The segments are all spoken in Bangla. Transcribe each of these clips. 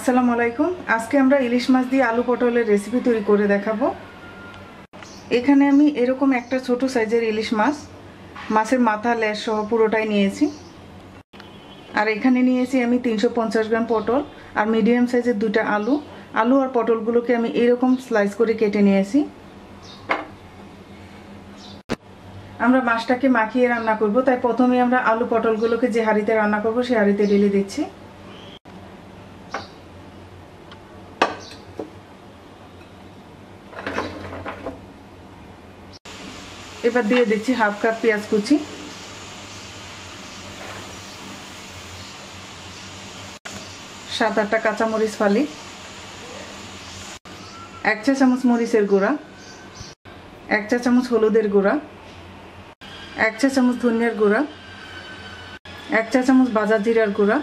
আসসালামু আলাইকুম। আজকে আমরা ইলিশ মাছ দিয়ে আলু পটলের রেসিপি তৈরি করে দেখাবো। এখানে আমি এরকম একটা ছোট সাইজের ইলিশ মাছের মাথা লেজ সহ পুরোটাই নিয়েছি। আর এখানে নিয়েছি আমি 350 গ্রাম পটল আর মিডিয়াম সাইজের দুটো আলু আর পটলগুলোকে আমি এরকম স্লাইস করে কেটে নিয়েছি। আমরা মাছটাকে মাখিয়ে রান্না করব, তাই প্রথমে আমরা আলু পটলগুলোকে যে হাঁড়িতে রান্না করব সেই হাঁড়িতে ঢেলে দিচ্ছি। এবার দিয়ে দিচ্ছি হাফ কাপ পেঁয়াজ কুচি, 7-8টা কাঁচামরিচ ফালি, 1 চা চামচ মরিচের গুঁড়া, 1 চা চামচ হলুদের গুঁড়া, 1 চা চামচ ধনিয়ার গুঁড়া, 1 চা চামচ ভাজা জিরার গুঁড়া,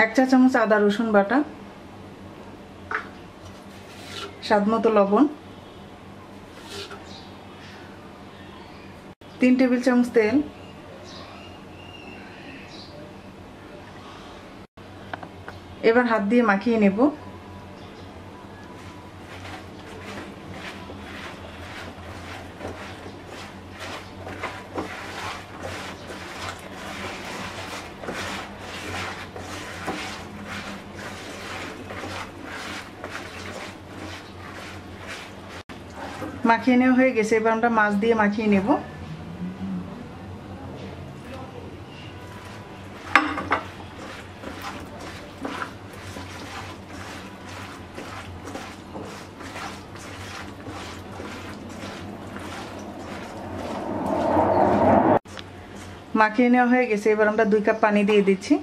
1 চা চামচ আদা রসুন বাটা, স্বাদমতো লবণ, 3 টেবিল চামচ তেল, এবার হাত দিয়ে মাখিয়ে নেব। মাখিয়ে নেওয়া হয়ে গেছে, এবার আমরা মাছ দিয়ে মাখিয়ে নেব। মাখিয়ে নেওয়া হয়ে গেছে, এবার আমরা 2 কাপ পানি দিয়ে দিচ্ছি।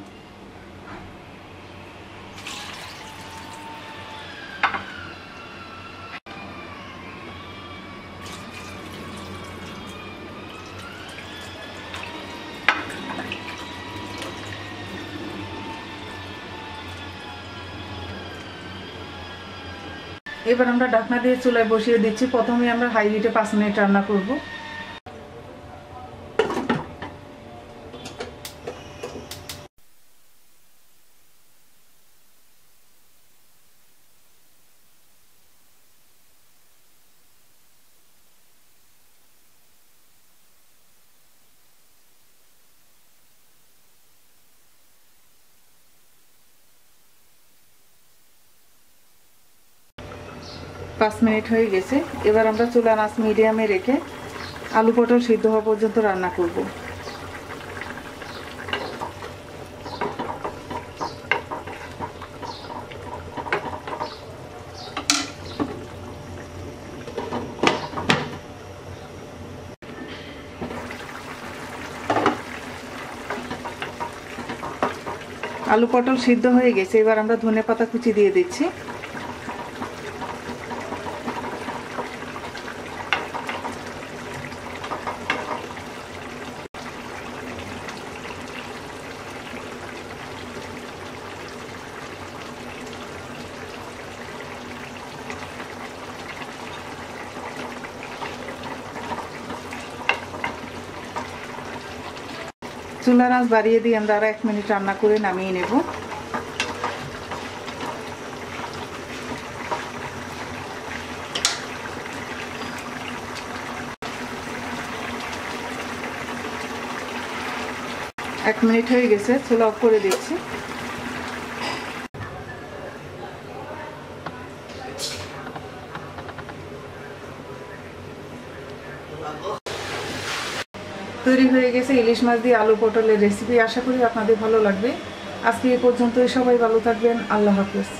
এবার আমরা ঢাকনা দিয়ে চুলায় বসিয়ে দিচ্ছি। প্রথমে আমরা হাই হিটে 5 মিনিট রান্না করব। পাঁচ মিনিট হয়ে গেছে, এবার আমরা চুলার আঁচ মিডিয়ামে রেখে আলু পটল সিদ্ধ হওয়া পর্যন্ত রান্না করব। আলু পটল সিদ্ধ হয়ে গেছে, এবার আমরা ধনেপাতা কুচি দিয়ে দিচ্ছি। চুলার আঁচ বাড়িয়ে দিয়ে আমরা আরো 1 মিনিট রান্না করে নামিয়ে নেব। এক মিনিট হয়ে গেছে, চুলা অফ করে দিচ্ছি। তৈরি হয়ে গেছে ইলিশ মাছ দিয়ে আলু পটলের রেসিপি। আশা করি আপনাদের ভালো লাগবে। আজকে এই পর্যন্তই। সবাই ভালো থাকবেন। আল্লাহ হাফেজ।